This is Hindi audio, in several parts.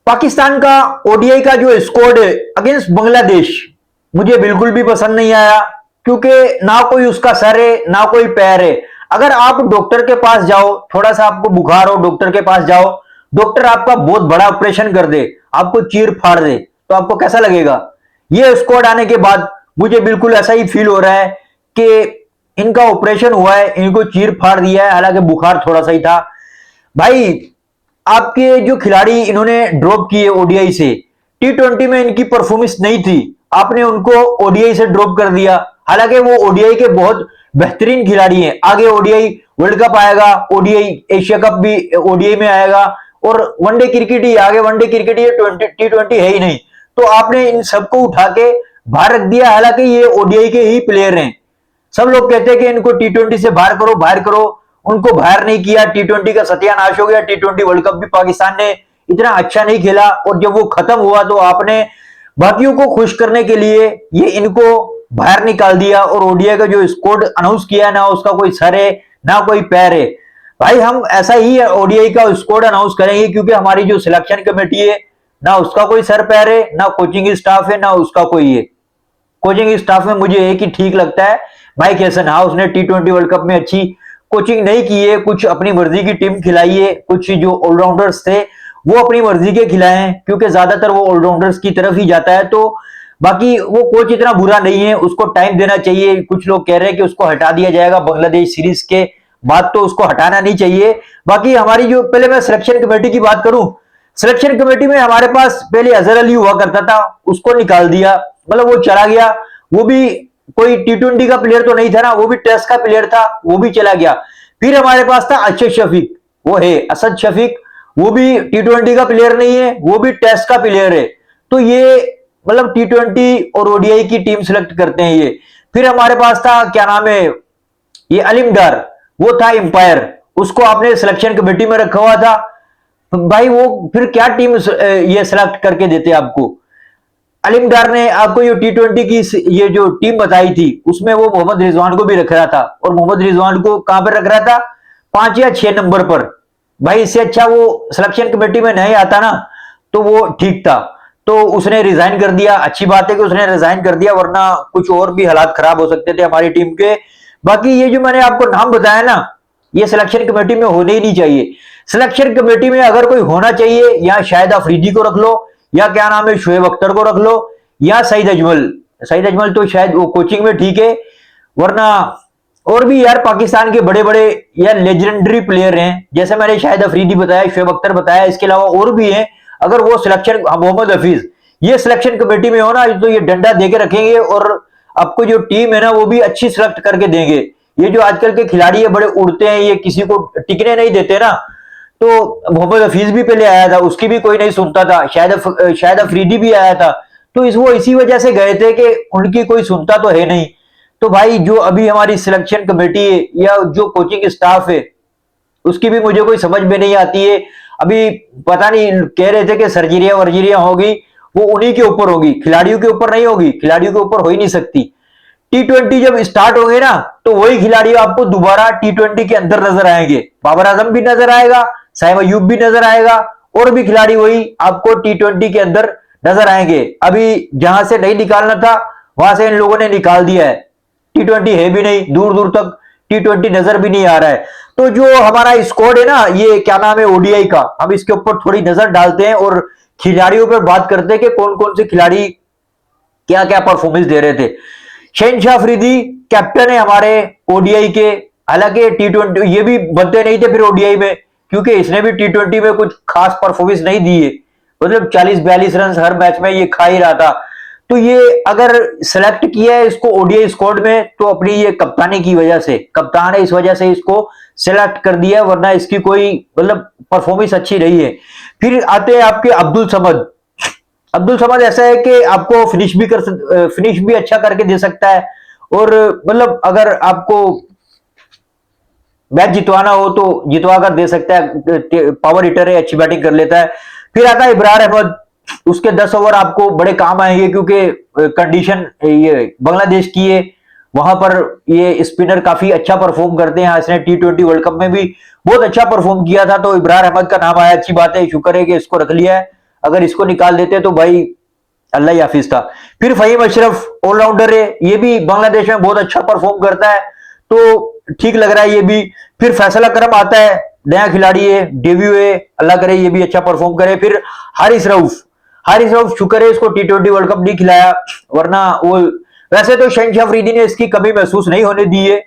पाकिस्तान का ओडीआई का जो स्क्वाड है अगेंस्ट बांग्लादेश मुझे बिल्कुल भी पसंद नहीं आया, क्योंकि ना कोई उसका सर है ना कोई पैर है। अगर आप डॉक्टर के पास जाओ, थोड़ा सा आपको बुखार हो, डॉक्टर के पास जाओ, डॉक्टर आपका बहुत बड़ा ऑपरेशन कर दे, आपको चीर फाड़ दे, तो आपको कैसा लगेगा? ये स्क्वाड आने के बाद मुझे बिल्कुल ऐसा ही फील हो रहा है कि इनका ऑपरेशन हुआ है, इनको चीर फाड़ दिया है, हालांकि बुखार थोड़ा सा ही था। भाई, आपके जो खिलाड़ी इन्होंने ड्रॉप किए ओडीआई से, टी20 में इनकी परफॉर्मेंस नहीं थी, आपने उनको ओडीआई से ड्रॉप कर दिया। हालांकि वो ओडीआई के बहुत बेहतरीन खिलाड़ी हैं, आगे ओडीआई वर्ल्ड कप आएगा, ओडीआई एशिया कप भी ओडीआई में आएगा, और वनडे क्रिकेट ही आगे, वनडे क्रिकेट ही टी20 है ही नहीं। तो आपने इन सबको उठा के बाहर रख दिया, हालांकि ये ओडीआई के ही प्लेयर हैं। सब लोग कहते हैं कि इनको टी20 से बाहर करो, बाहर करो, उनको बाहर नहीं किया, टी20 का सत्यानाश हो गया। टी20 वर्ल्ड कप भी पाकिस्तान ने इतना अच्छा नहीं खेला, और जब वो खत्म हुआ तो आपने बाकियों को खुश करने के लिए ये इनको बाहर निकाल दिया, और ओडीआई का जो स्क्वाड अनाउंस किया, ना उसका कोई सर है ना कोई पैर है। भाई, हम ऐसा ही ओडीआई का स्क्वाड अनाउंस करेंगे, क्योंकि हमारी जो सिलेक्शन कमेटी है, ना उसका कोई सर पैर है, ना कोचिंग स्टाफ है, ना उसका कोई है। कोचिंग स्टाफ में मुझे एक ही ठीक लगता है, माइक हेसन। हाँ, उसने टी20 वर्ल्ड कप में अच्छी कोचिंग नहीं की है, कुछ अपनी मर्जी की टीम खिलाई है, कुछ जो ऑलराउंडर्स थे वो अपनी मर्जी के खिलाए हैं, क्योंकि ज्यादातर वो ऑलराउंडर्स की तरफ ही जाता है। तो बाकी वो कोच इतना बुरा नहीं है, उसको टाइम देना चाहिए। कुछ लोग कह रहे हैं कि उसको हटा दिया जाएगा बांग्लादेश सीरीज के बाद, तो उसको हटाना नहीं चाहिए। बाकी हमारी जो, पहले मैं सिलेक्शन कमेटी की बात करूं, सिलेक्शन कमेटी में हमारे पास पहले अजहर अली हुआ करता था, उसको निकाल दिया, मतलब वो चला गया। वो भी कोई टी20 का प्लेयर तो नहीं था ना, वो भी टेस्ट का प्लेयर था, वो भी चला गया। फिर हमारे पास था अरशद शफीक, वो है असद शफीक, वो भी टी20 का प्लेयर नहीं है, वो भी टेस्ट का प्लेयर है। तो ये मतलब टी20 और ओडीआई की टीम सिलेक्ट करते हैं ये। फिर हमारे पास था, क्या नाम है, ये अलीम डार, वो था एम्पायर, उसको आपने सिलेक्शन कमेटी में रखा हुआ था। भाई, वो फिर क्या टीम ये सिलेक्ट करके देते आपको? अलीम डार ने आपको ये टी20 की ये जो टीम बताई थी, उसमें वो मोहम्मद रिजवान को भी रख रहा था, और मोहम्मद रिजवान को कहां पर रख रहा था? 5 या 6 नंबर पर। भाई, इससे अच्छा वो सिलेक्शन कमेटी में नहीं आता ना, तो वो ठीक था। तो उसने रिजाइन कर दिया, अच्छी बात है कि उसने रिजाइन कर दिया, वरना कुछ और भी हालात खराब हो सकते थे हमारी टीम के। बाकी ये जो मैंने आपको नाम बताया ना, ये सिलेक्शन कमेटी में होने ही नहीं चाहिए। सिलेक्शन कमेटी में अगर कोई होना चाहिए, या शाहिद अफरीदी को रख लो, या क्या नाम है, शुएब अख्तर को रख लो, या सईद अजमल। सईद अजमल तो शायद वो कोचिंग में ठीक है, वरना और भी यार पाकिस्तान के बड़े बड़े या लेजेंडरी प्लेयर हैं, जैसे मैंने शाहिद अफरीदी बताया, शुएब अख्तर बताया, इसके अलावा और भी हैं। अगर वो सिलेक्शन, मोहम्मद हफीज, ये सिलेक्शन कमेटी में हो ना, तो ये डंडा देके रखेंगे, और आपको जो टीम है ना वो भी अच्छी सिलेक्ट करके देंगे। ये जो आजकल के खिलाड़ी है बड़े उड़ते हैं, ये किसी को टिकने नहीं देते ना। तो मोहम्मद हफीज भी पहले आया था, उसकी भी कोई नहीं सुनता था, शायद अफरीदी भी आया था, तो वो इसी वजह से गए थे कि उनकी कोई सुनता तो है नहीं। तो भाई, जो अभी हमारी सिलेक्शन कमेटी है या जो कोचिंग स्टाफ है, उसकी भी मुझे कोई समझ में नहीं आती है। अभी पता नहीं, कह रहे थे कि सर्जरियां वर्जरियां होगी, वो उन्हीं के ऊपर होगी, खिलाड़ियों के ऊपर नहीं होगी, खिलाड़ियों के ऊपर हो ही नहीं सकती। टी20 जब स्टार्ट होंगे ना, तो वही खिलाड़ी आपको दोबारा टी20 के अंदर नजर आएंगे। बाबर आजम भी नजर आएगा, साइम अयूब भी नजर आएगा, और भी खिलाड़ी वही आपको टी20 के अंदर नजर आएंगे। अभी जहां से नहीं निकालना था, वहां से इन लोगों ने निकाल दिया है। टी20 है भी नहीं, दूर दूर तक टी20 नजर भी नहीं आ रहा है। तो जो हमारा स्क्वाड है ना, ये क्या नाम है, ओडीआई का, हम इसके ऊपर थोड़ी नजर डालते हैं और खिलाड़ियों पर बात करते हैं कि कौन कौन से खिलाड़ी क्या क्या परफॉर्मेंस दे रहे थे। शहनशाह अफरीदी कैप्टन है हमारे ओडीआई के, हालांकि टी20 ये भी बनते नहीं थे फिर ओडीआई में, क्योंकि इसने भी टी20 में कुछ खास परफॉर्मेंस नहीं दी है, मतलब 40-42 रन हर मैच में ये खा ही रहा था। तो ये अगर सेलेक्ट किया है इसको ओडीआई स्क्वाड में, तो अपनी ये कप्तानी की वजह से, कप्तान है इस वजह से इसको सेलेक्ट कर दिया, वरना इसकी कोई मतलब परफॉर्मेंस अच्छी रही है। फिर आते हैं आपके अब्दुल समद। अब्दुल समद ऐसा है कि आपको फिनिश भी अच्छा करके दे सकता है, और मतलब अगर आपको मैच जितवाना हो तो जितवा कर दे सकता है, पावर हिटर है, अच्छी बैटिंग कर लेता है। फिर आता है इब्रार अहमद, उसके 10 ओवर आपको बड़े काम आएंगे, क्योंकि कंडीशन ये बांग्लादेश की है, वहां पर ये स्पिनर काफी अच्छा परफॉर्म करते हैं। इसने टी20 वर्ल्ड कप में भी बहुत अच्छा परफॉर्म किया था, तो इब्रार अहमद का नाम आया, अच्छी बात है, शुक्र है कि इसको रख लिया है। अगर इसको निकाल देते तो भाई अल्लाह ही हाफिज था। फिर फहीम अशरफ ऑलराउंडर है, ये भी बांग्लादेश में बहुत अच्छा परफॉर्म करता है, तो ठीक लग रहा है ये भी। फिर फैसल अकरम आता है, नया खिलाड़ी है, डेब्यू है, अल्लाह करे ये भी अच्छा परफॉर्म करे। फिर हारिस रऊफ शुक्र है इसको T20 वर्ल्ड कप नहीं खिलाया, वरना वो वैसे तो शहनशाह अफरीदी ने इसकी कमी महसूस नहीं होने दी है,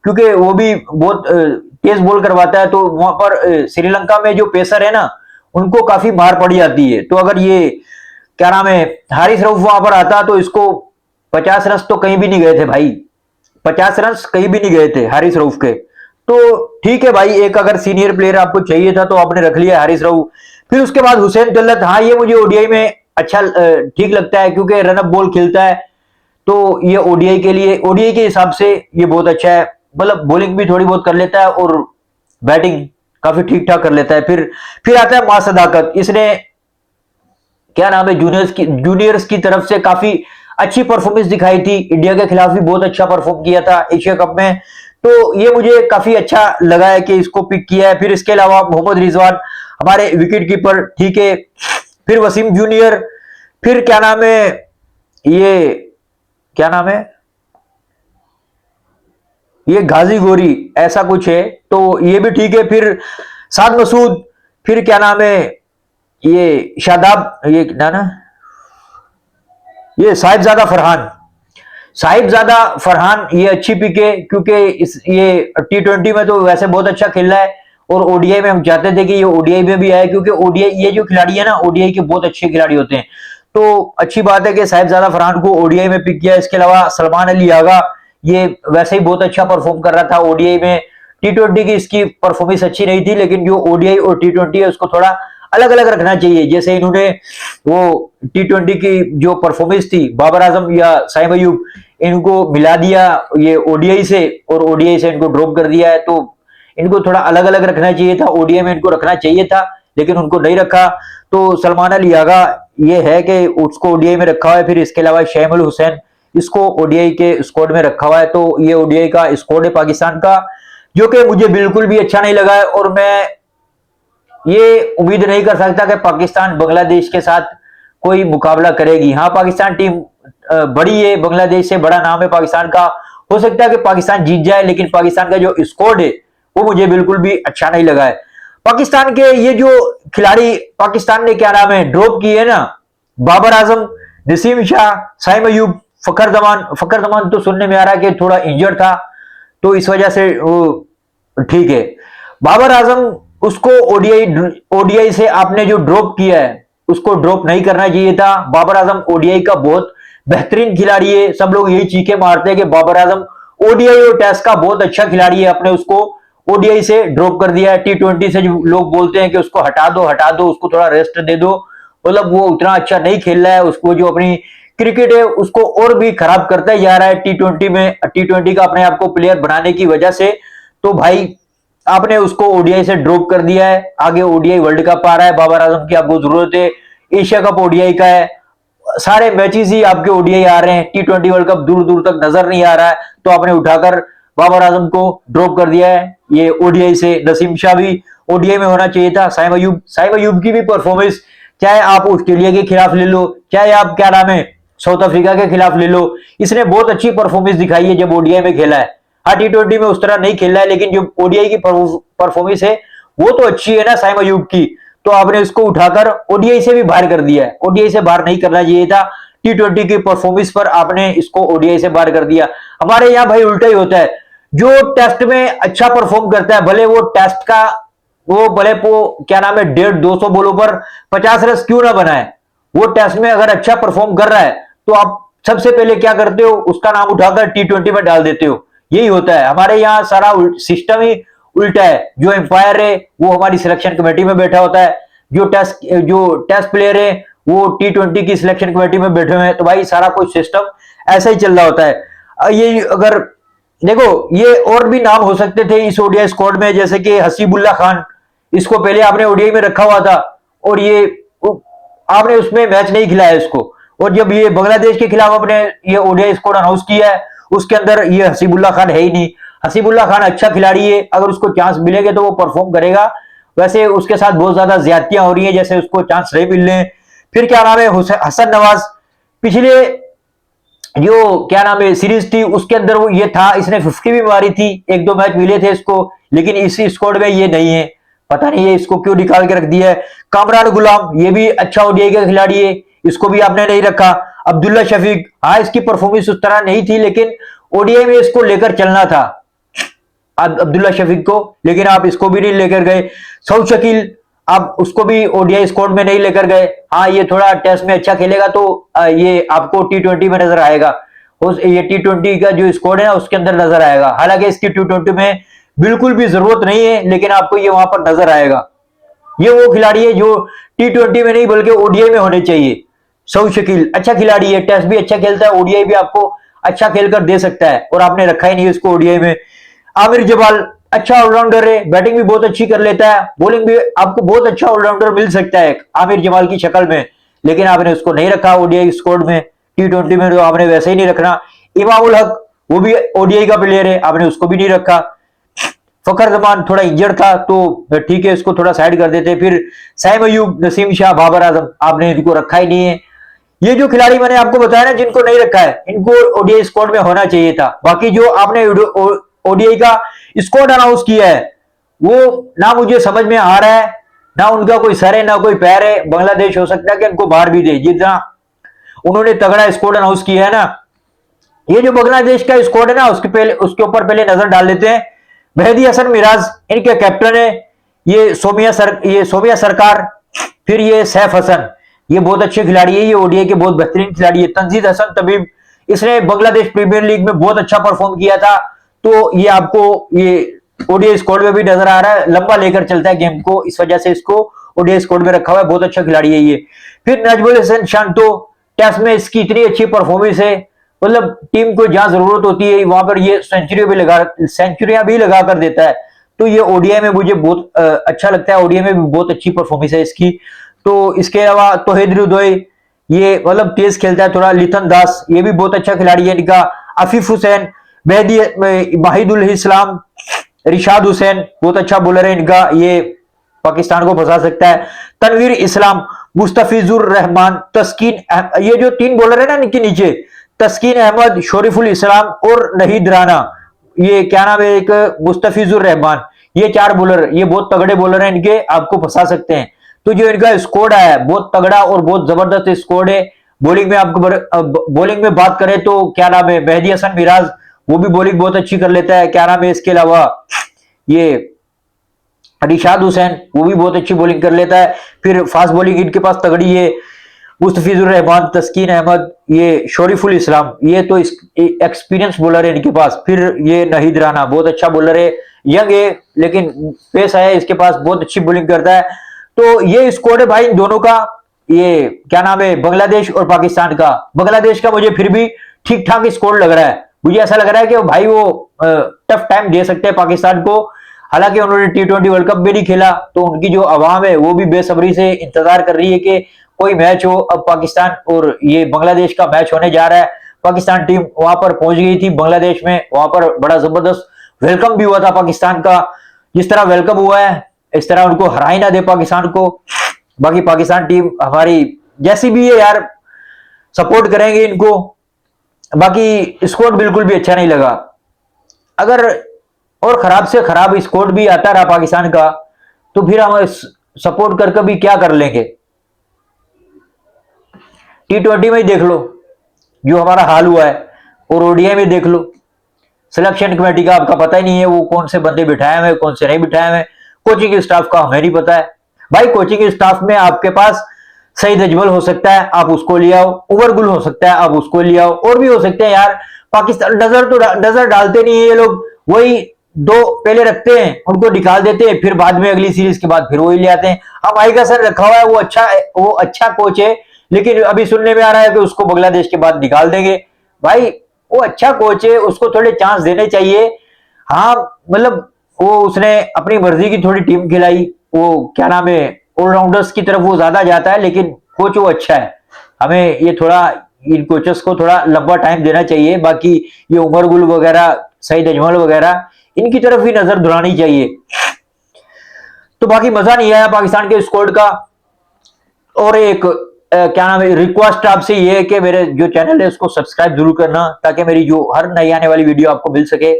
क्योंकि वो भी बहुत तेज बॉल करवाता है, तो वहां पर श्रीलंका में जो पेसर है ना, उनको काफी मार पड़ी जाती है। तो अगर ये क्या नाम है हारिस रऊफ वहां पर आता तो इसको 50 रन तो कहीं भी नहीं गए थे भाई, 50 रन कहीं भी नहीं गए थे हारिस रऊफ के। तो ठीक है भाई, एक अगर सीनियर प्लेयर आपको चाहिए था तो आपने रख लिया हारिस रऊफ। फिर उसके बाद हुसैन तलत, हाँ ये मुझे ओडीआई में अच्छा ठीक लगता है, क्योंकि रन अप बॉल खेलता है, तो ये ओडीआई के लिए, ओडीआई के हिसाब से ये बहुत अच्छा है। मतलब बॉलिंग भी थोड़ी बहुत कर लेता है और बैटिंग काफी ठीक ठाक कर लेता है। फिर आता है मां सदाकत, इसने क्या नाम है जूनियर्स की तरफ से काफी अच्छी परफॉर्मेंस दिखाई थी, इंडिया के खिलाफ भी बहुत अच्छा परफॉर्म किया था एशिया कप में, तो ये मुझे काफी अच्छा लगा है कि इसको पिक किया है। फिर इसके अलावा मोहम्मद रिजवान हमारे विकेट कीपर, ठीक है। फिर वसीम जूनियर, फिर क्या नाम है ये, क्या नाम है ये गाजी गोरी ऐसा कुछ है, तो ये भी ठीक है। फिर साद मसूद, फिर क्या नाम है ये शादाब, ये ना ये साहिबजादा फरहान ये अच्छी पिक है, क्योंकि ये T20 में तो वैसे बहुत अच्छा खेल रहा है, और ओडीआई में हम चाहते थे कि ये ओडीआई में भी आए, क्योंकि ओडीआई ये जो खिलाड़ी है ना, ओडीआई के बहुत अच्छे खिलाड़ी होते हैं। तो अच्छी बात है कि साहिबजादा फरहान को ओडीआई में पिक किया। इसके अलावा सलमान अली आगा, ये वैसे ही बहुत अच्छा परफॉर्म कर रहा था ओडीआई में। T20 की इसकी परफॉर्मेंस अच्छी नहीं थी, लेकिन जो ओडीआई और T20 है उसको थोड़ा अलग अलग रखना चाहिए। जैसे इन्होंने वो T20 की जो परफॉर्मेंस थी, बाबर आजम या साइम अयूब, इनको मिला दिया ये ओडीआई से, और ओडीआई से इनको ड्रॉप कर दिया है, तो इनको थोड़ा अलग अलग रखना चाहिए था। ओडीआई में इनको रखना चाहिए था, लेकिन उनको नहीं रखा। तो सलमान अली आगा ये है कि उसको ओडीआई में रखा हुआ है। फिर इसके अलावा शहमुल हुसैन, इसको ओडीआई के स्क्वाड में रखा हुआ है। तो ये ओडीआई का स्क्वाड है पाकिस्तान का, जो कि मुझे बिल्कुल भी अच्छा नहीं लगा है, और मैं ये उम्मीद नहीं कर सकता कि पाकिस्तान बांग्लादेश के साथ कोई मुकाबला करेगी। हाँ, पाकिस्तान टीम बड़ी है, बांग्लादेश से बड़ा नाम है पाकिस्तान का, हो सकता है कि पाकिस्तान जीत जाए, लेकिन पाकिस्तान का जो स्क्वाड है वो मुझे बिल्कुल भी अच्छा नहीं लगा है। पाकिस्तान के ये जो खिलाड़ी पाकिस्तान ने क्या नाम है ड्रॉप किए है ना, बाबर आजम, नसीम शाह, साइम अयूब, फकर जमान तो सुनने में आ रहा है कि थोड़ा इंजर्ड था, तो इस वजह से ठीक है। बाबर आजम, उसको ओडीआई से आपने जो ड्रॉप किया है उसको ड्रॉप नहीं करना चाहिए था। बाबर आजम ओडीआई का बहुत बेहतरीन खिलाड़ी है, सब लोग यही चीखें मारते हैं कि बाबर आजम ओडीआई और टेस्ट का बहुत अच्छा खिलाड़ी है, आपने उसको ओडीआई से ड्रॉप कर दिया है। T20 से जो लोग बोलते हैं कि उसको हटा दो, उसको थोड़ा रेस्ट दे दो, मतलब वो उतना अच्छा नहीं खेल रहा है, उसको जो अपनी क्रिकेट है उसको और भी खराब करता ही जा रहा है T20 का अपने आप को प्लेयर बनाने की वजह से। तो भाई आपने उसको ओडीआई से ड्रॉप कर दिया है, आगे ओडीआई वर्ल्ड कप आ रहा है, बाबर आजम की आपको जरूरत है, एशिया कप ओडीआई का है, सारे मैचेस ही आपके ओडीआई आ रहे हैं, T20 वर्ल्ड कप दूर दूर तक नजर नहीं आ रहा है, तो आपने उठाकर बाबर आजम को ड्रॉप कर दिया है ये ओडीआई से। नसीम शाह भी ओडीआई में होना चाहिए था। साइम अयूब की भी परफॉर्मेंस, चाहे आप ऑस्ट्रेलिया के खिलाफ ले लो, चाहे आप क्या नाम है साउथ अफ्रीका के खिलाफ ले लो, इसने बहुत अच्छी परफॉर्मेंस दिखाई है जब ओडीआई में खेला है। हाँ, T20 में उस तरह नहीं खेल रहा है, लेकिन जो ओडीआई की परफॉर्मेंस है वो तो अच्छी है ना साइम अयूब की, तो आपने इसको उठाकर ओडीआई से भी बाहर कर दिया है। ओडीआई से बाहर नहीं करना चाहिए था, T20 की परफॉर्मेंस पर आपने इसको ओडीआई से बाहर कर दिया। हमारे यहाँ भाई उल्टा ही होता है, जो टेस्ट में अच्छा परफॉर्म करता है, भले वो टेस्ट का भले वो क्या नाम है 150-200 बॉलों पर 50 रन क्यों ना बनाए, वो टेस्ट में अगर अच्छा परफॉर्म कर रहा है तो आप सबसे पहले क्या करते हो, उसका नाम उठाकर T20 में डाल देते हो। यही होता है हमारे यहाँ, सारा सिस्टम ही उल्टा है। जो एम्पायर है वो हमारी सिलेक्शन कमेटी में बैठा होता है, जो टेस्ट प्लेयर है वो T20 की सिलेक्शन कमेटी में बैठे हुए हैं, तो भाई सारा कुछ सिस्टम ऐसा ही चल रहा होता है। ये अगर देखो, ये और भी नाम हो सकते थे इस ओडीआई स्क्वाड में, जैसे कि हसीबुल्ला खान, इसको पहले आपने ओडीआई में रखा हुआ था और ये आपने उसमें मैच नहीं खिलाया इसको, और जब ये बांग्लादेश के खिलाफ आपने ये ओडीआई स्क्वाड अनाउंस किया है उसके अंदर ये हसीबुल्ला खान है ही नहीं। हसीबुल्ला खान अच्छा खिलाड़ी है, अगर उसको चांस मिलेगा तो वो परफॉर्म करेगा, वैसे उसके साथ बहुत ज्यादा ज्यादतियां हो रही है, जैसे उसको चांस नहीं मिल रहे हैं। फिर क्या नाम है हसन नवाज, पिछले जो क्या नाम है सीरीज थी उसके अंदर वो ये था, इसने 50 भी मारी थी, एक दो मैच मिले थे इसको, लेकिन इस स्क्वाड में ये नहीं है, पता नहीं है इसको क्यों निकाल के रख दिया है। कामरान गुलाम ये भी अच्छा ओडीआई का खिलाड़ी है, इसको भी आपने नहीं रखा। अब्दुल्ला शफीक, हाँ इसकी परफॉर्मेंस उस तरह नहीं थी, लेकिन ओडीआई में इसको लेकर चलना था अब्दुल्ला शफीक को, लेकिन आप इसको भी नहीं लेकर गए। सऊद शकील, आप उसको भी ओडीआई स्क्वाड में नहीं लेकर गए। हाँ ये थोड़ा टेस्ट में अच्छा खेलेगा तो ये आपको टी20 में नजर आएगा, ये टी20 का जो स्क्वाड है ना उसके अंदर नजर आएगा, हालांकि इसकी टी20 में बिल्कुल भी जरूरत नहीं है, लेकिन आपको ये वहां पर नजर आएगा। ये वो खिलाड़ी है जो टी20 में नहीं बल्कि ओडीआई में होने चाहिए। सऊद शकील अच्छा खिलाड़ी है, टेस्ट भी अच्छा खेलता है, ओडीआई भी आपको अच्छा खेलकर दे सकता है, और आपने रखा ही नहीं उसको ओडीआई में। आमिर जमाल अच्छा ऑलराउंडर है, बैटिंग भी बहुत अच्छी कर लेता है, बॉलिंग भी आपको बहुत अच्छा ऑलराउंडर मिल सकता है आमिर जमाल की शक्ल में, लेकिन आपने उसको नहीं रखा ओडीआई स्क्वाड में, टी20 में तो आपने वैसे ही नहीं रखना। इमामुल हक वो भी ओडीआई का प्लेयर है, आपने उसको भी नहीं रखा। फखर जमान थोड़ा इंजर्ड था तो ठीक है इसको थोड़ा साइड कर देते। फिर साइम अयूब, नसीम शाह, बाबर आजम, आपने इनको रखा ही नहीं है। ये जो खिलाड़ी मैंने आपको बताया ना जिनको नहीं रखा है, इनको ओडीआई स्क्वाड में होना चाहिए था। बाकी जो आपने ओडीआई का स्क्वाड अनाउंस किया है वो ना मुझे समझ में आ रहा है, ना उनका कोई सर है ना कोई पैर है। बांग्लादेश हो सकता है कि इनको बाहर भी दे, जितना उन्होंने तगड़ा स्क्वाड अनाउंस किया है ना। ये जो बांग्लादेश का स्क्वाड है ना उसके ऊपर पहले नजर डाल लेते हैं। मेहदी हसन मिराज इनके कैप्टन है, ये सोमिया सरकार, फिर ये सैफ हसन, ये बहुत अच्छे खिलाड़ी है, ये ओडीआई के बहुत बेहतरीन खिलाड़ी है। तंजीद हसन तबीब, इसने बांग्लादेश प्रीमियर लीग में बहुत अच्छा परफॉर्म किया था, तो ये आपको ये ओडीआई स्क्वाड में भी नजर आ रहा है, लंबा लेकर चलता है गेम को, इस वजह से इसको ओडीआई स्क्वाड में रखा हुआ है, बहुत अच्छा खिलाड़ी है ये। फिर नजमुल हसन शांतो, टेस्ट में इसकी इतनी अच्छी परफॉर्मेंस है, मतलब टीम को जहां जरूरत होती है वहां पर ये सेंचुरियां भी लगा कर देता है, तो ये ओडीआई में मुझे बहुत अच्छा लगता है, ओडीआई में भी बहुत अच्छी परफॉर्मेंस है इसकी। तो इसके अलावा तौहीद रुदोई, ये मतलब तेज खेलता है थोड़ा। लिथन दास ये भी बहुत अच्छा खिलाड़ी है इनका। आफिफ हुसैन, मेहदी माहिदुल इस्लाम, रिशाद हुसैन बहुत अच्छा बॉलर है इनका, ये पाकिस्तान को फंसा सकता है। तनवीर इस्लाम, मुस्तफिजुर रहमान, ये जो तीन बॉलर है ना इनके नीचे, तस्कीन अहमद, शरीफुल इस्लाम और नहीद राना, ये क्या नाम है एक मुस्तफिजुर रहमान, ये चार बॉलर ये बहुत तगड़े बॉलर हैं इनके, आपको फंसा सकते हैं। तो जो इनका स्कोर है बहुत तगड़ा और बहुत जबरदस्त स्कोर है। बॉलिंग में आपको बॉलिंग में बात करें तो क्या नाम है मेहदी हसन मिराज, वो भी बॉलिंग बहुत अच्छी कर लेता है, क्या नाम है इसके अलावा ये रिशाद हुसैन, वो भी बहुत अच्छी बॉलिंग कर लेता है। फिर फास्ट बॉलिंग इनके पास तगड़ी है, मुस्तफिजुर रहमान, तस्कीन अहमद, ये शरीफुल इस्लाम, ये तो एक्सपीरियंस बॉलर है इनके पास। फिर ये नहीद राना बहुत अच्छा बॉलर है, यंग है लेकिन पेस है इसके पास, बहुत अच्छी बॉलिंग करता है। तो ये स्कोर है भाई इन दोनों का, ये क्या नाम है बांग्लादेश और पाकिस्तान का। बांग्लादेश का मुझे फिर भी ठीक ठाक स्कोर लग रहा है, मुझे ऐसा लग रहा है कि भाई वो टफ टाइम दे सकते हैं पाकिस्तान को, हालांकि उन्होंने टी20 वर्ल्ड कप भी नहीं खेला, तो उनकी जो आवाम है वो भी बेसब्री से इंतजार कर रही है कि कोई मैच हो। अब पाकिस्तान और ये बांग्लादेश का मैच होने जा रहा है, पाकिस्तान टीम वहां पर पहुंच गई थी बांग्लादेश में, वहां पर बड़ा जबरदस्त वेलकम भी हुआ था पाकिस्तान का, जिस तरह वेलकम हुआ है इस तरह उनको हरा ही ना दे पाकिस्तान को। बाकी पाकिस्तान टीम हमारी जैसी भी है यार, सपोर्ट करेंगे इनको। बाकी स्कोर बिल्कुल भी अच्छा नहीं लगा, अगर और खराब से खराब स्कोर भी आता रहा पाकिस्तान का तो फिर हम सपोर्ट करके भी क्या कर लेंगे। टी20 में ही देख लो जो हमारा हाल हुआ है, और ओडीआई में देख लो, सिलेक्शन कमेटी का आपका पता ही नहीं है वो कौन से बंदे बिठाए हुए कौन से नहीं बिठाए हुए, कोचिंग स्टाफ का हमें नहीं पता है भाई। कोचिंग स्टाफ में आपके पास सईद अजमल हो सकता है, आप उसको ले आओ, उमर गुल हो सकता है, आप उसको ले आओ, और भी हो सकते हैं यार। पाकिस्तान नजर डालते नहीं है ये लोग, वही दो पहले रखते हैं उनको निकाल देते हैं, फिर बाद में अगली सीरीज के बाद फिर वही ले आते हैं। अब आईका सर रखा हुआ है, वो अच्छा कोच है, लेकिन अभी सुनने में आ रहा है कि उसको बांग्लादेश के बाद निकाल देंगे। भाई वो अच्छा कोच है, उसको थोड़े चांस देने चाहिए। हाँ मतलब वो उसने अपनी मर्जी की थोड़ी टीम खिलाई, वो क्या नाम है ऑलराउंडर्स की तरफ वो ज्यादा जाता है, लेकिन कोच वो अच्छा है। हमें ये थोड़ा इन कोचेस को थोड़ा लंबा टाइम देना चाहिए। बाकी ये उमर गुल वगैरह, सईद अजमल वगैरह, इनकी तरफ भी नजर दुलानी चाहिए। तो बाकी मजा नहीं आया पाकिस्तान के स्क्वाड का। और एक क्या नाम है, रिक्वेस्ट आपसे ये है कि मेरे जो चैनल है उसको सब्सक्राइब जरूर करना, ताकि मेरी जो हर नई आने वाली वीडियो आपको मिल सके।